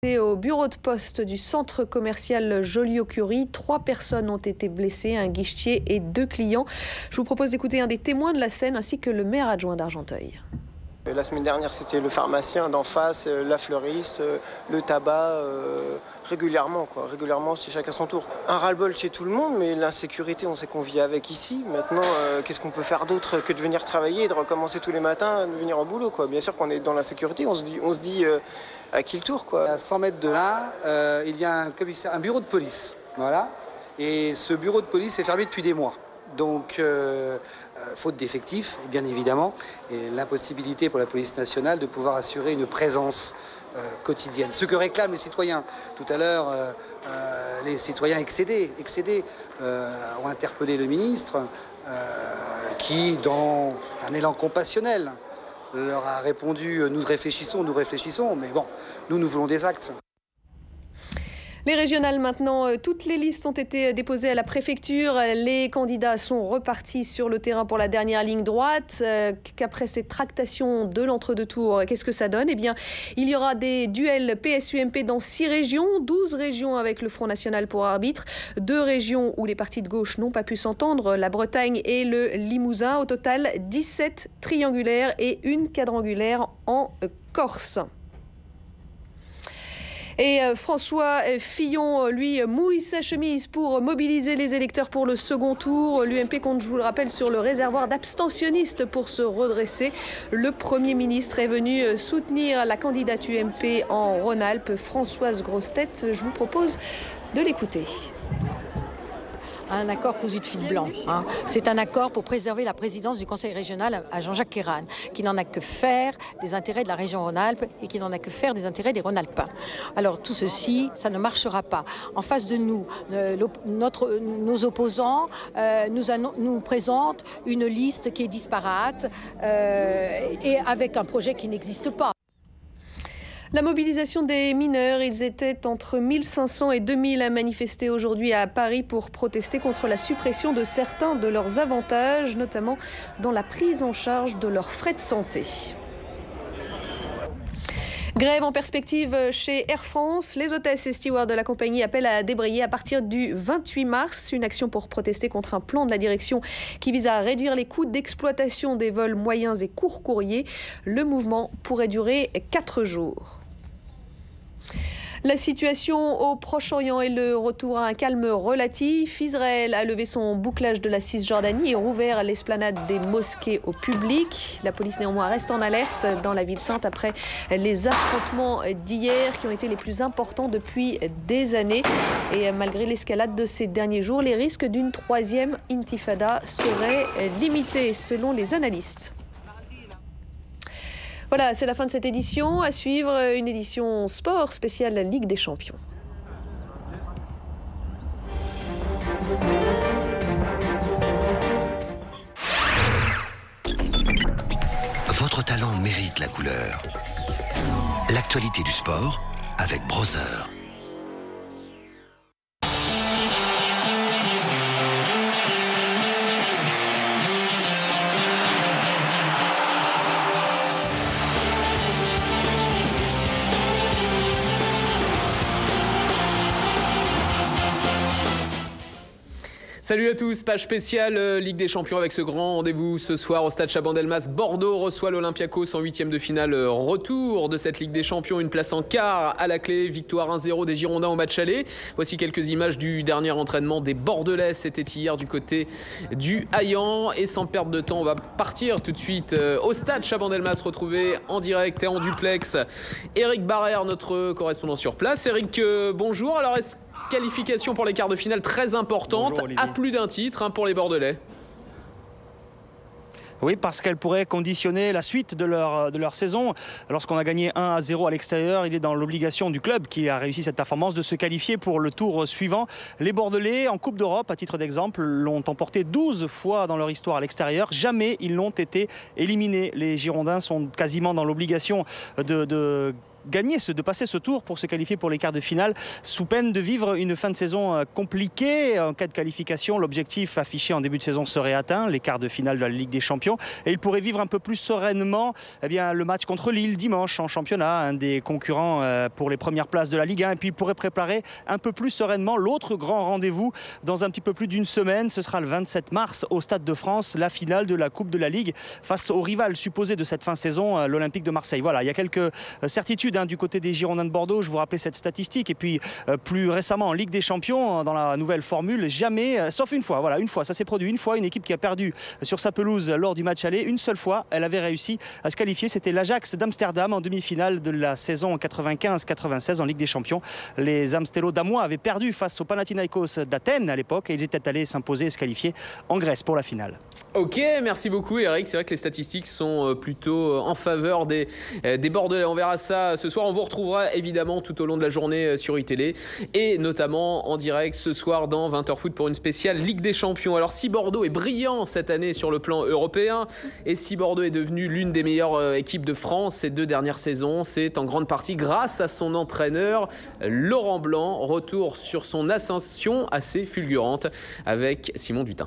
Au bureau de poste du centre commercial Joliot-Curie, 3 personnes ont été blessées, un guichetier et 2 clients. Je vous propose d'écouter un des témoins de la scène ainsi que le maire adjoint d'Argenteuil. La semaine dernière, c'était le pharmacien d'en face, la fleuriste, le tabac, régulièrement, Régulièrement, c'est chacun son tour. Un ras-le-bol chez tout le monde, mais l'insécurité, on sait qu'on vit avec ici. Maintenant, qu'est-ce qu'on peut faire d'autre que de venir travailler et de recommencer tous les matins, de venir au boulot, Bien sûr qu'on est dans l'insécurité, on se dit à qui le tour, À 100 mètres de là, il y a un bureau de police, voilà. Et ce bureau de police est fermé depuis des mois. Donc, faute d'effectifs, bien évidemment, et l'impossibilité pour la police nationale de pouvoir assurer une présence quotidienne. Ce que réclament les citoyens. Tout à l'heure, les citoyens excédés ont interpellé le ministre qui, dans un élan compassionnel, leur a répondu « nous réfléchissons », mais bon, nous voulons des actes. Les régionales maintenant, toutes les listes ont été déposées à la préfecture. Les candidats sont repartis sur le terrain pour la dernière ligne droite. Qu'après ces tractations de l'entre-deux tours, qu'est-ce que ça donne? Eh bien, il y aura des duels PSUMP dans 6 régions, 12 régions avec le Front National pour arbitre, 2 régions où les partis de gauche n'ont pas pu s'entendre, la Bretagne et le Limousin. Au total, 17 triangulaires et 1 quadrangulaire en Corse. Et François Fillon, lui, mouille sa chemise pour mobiliser les électeurs pour le second tour. L'UMP compte, je vous le rappelle, sur le réservoir d'abstentionnistes pour se redresser. Le Premier ministre est venu soutenir la candidate UMP en Rhône-Alpes, Françoise Grossetête. Je vous propose de l'écouter. Un accord cousu de fil blanc. C'est un accord pour préserver la présidence du Conseil régional à Jean-Jacques Kéran, qui n'en a que faire des intérêts de la région Rhône-Alpes et qui n'en a que faire des intérêts des Rhône-Alpins. Alors tout ceci, ça ne marchera pas. En face de nous, nos opposants nous présentent une liste qui est disparate et avec un projet qui n'existe pas. La mobilisation des mineurs, ils étaient entre 1500 et 2000 à manifester aujourd'hui à Paris pour protester contre la suppression de certains de leurs avantages, notamment dans la prise en charge de leurs frais de santé. Grève en perspective chez Air France. Les hôtesses et stewards de la compagnie appellent à débrayer à partir du 28 mars. Une action pour protester contre un plan de la direction qui vise à réduire les coûts d'exploitation des vols moyens et courts courriers. Le mouvement pourrait durer 4 jours. La situation au Proche-Orient est le retour à un calme relatif. Israël a levé son bouclage de la Cisjordanie et rouvert l'esplanade des mosquées au public. La police néanmoins reste en alerte dans la ville sainte après les affrontements d'hier qui ont été les plus importants depuis des années. Et malgré l'escalade de ces derniers jours, les risques d'une 3e intifada seraient limités selon les analystes. Voilà, c'est la fin de cette édition. À suivre, une édition sport spéciale Ligue des Champions. Votre talent mérite la couleur. L'actualité du sport avec Brother. Salut à tous, page spéciale Ligue des Champions avec ce grand rendez-vous ce soir au stade Chabandelmas. Bordeaux reçoit l'Olympiakos en 8e de finale retour de cette Ligue des Champions. Une place en quart à la clé, victoire 1-0 des Girondins au match aller. Voici quelques images du dernier entraînement des Bordelais. C'était hier du côté du Haillan. Et sans perdre de temps, on va partir tout de suite au stade Chabandelmas, retrouver en direct et en duplex Eric Barrère, notre correspondant sur place. Eric, bonjour. Alors, qualification pour les quarts de finale très importante, bonjour, à plus d'un titre pour les Bordelais. Oui, parce qu'elle pourrait conditionner la suite de leur saison. Lorsqu'on a gagné 1-0 à l'extérieur, il est dans l'obligation du club qui a réussi cette performance de se qualifier pour le tour suivant. Les Bordelais, en Coupe d'Europe, à titre d'exemple, l'ont emporté 12 fois dans leur histoire à l'extérieur. Jamais ils n'ont été éliminés. Les Girondins sont quasiment dans l'obligation de de passer ce tour pour se qualifier pour les quarts de finale, sous peine de vivre une fin de saison compliquée. En cas de qualification, l'objectif affiché en début de saison serait atteint, les quarts de finale de la Ligue des Champions, et il pourrait vivre un peu plus sereinement le match contre Lille dimanche en championnat, un des concurrents pour les premières places de la Ligue 1, et puis il pourrait préparer un peu plus sereinement l'autre grand rendez-vous dans un petit peu plus d'une semaine. Ce sera le 27 mars au Stade de France, la finale de la Coupe de la Ligue face au rival supposé de cette fin de saison, l'Olympique de Marseille. Voilà, il y a quelques certitudes du côté des Girondins de Bordeaux. Je vous rappelais cette statistique. Et puis plus récemment en Ligue des Champions, dans la nouvelle formule, jamais, sauf une fois, ça s'est produit une fois, une équipe qui a perdu sur sa pelouse lors du match aller. Une seule fois, elle avait réussi à se qualifier. C'était l'Ajax d'Amsterdam en demi-finale de la saison 95-96 en Ligue des Champions. Les Amstello-Damois avaient perdu face au Panathinaikos d'Athènes à l'époque et ils étaient allés s'imposer et se qualifier en Grèce pour la finale. Ok, merci beaucoup Eric. C'est vrai que les statistiques sont plutôt en faveur des Bordelais. On verra ça ce soir. On vous retrouvera évidemment tout au long de la journée sur iTélé et notamment en direct ce soir dans 20h Foot pour une spéciale Ligue des Champions. Alors si Bordeaux est brillant cette année sur le plan européen et si Bordeaux est devenu l'une des meilleures équipes de France ces 2 dernières saisons, c'est en grande partie grâce à son entraîneur Laurent Blanc. Retour sur son ascension assez fulgurante avec Simon Dutin.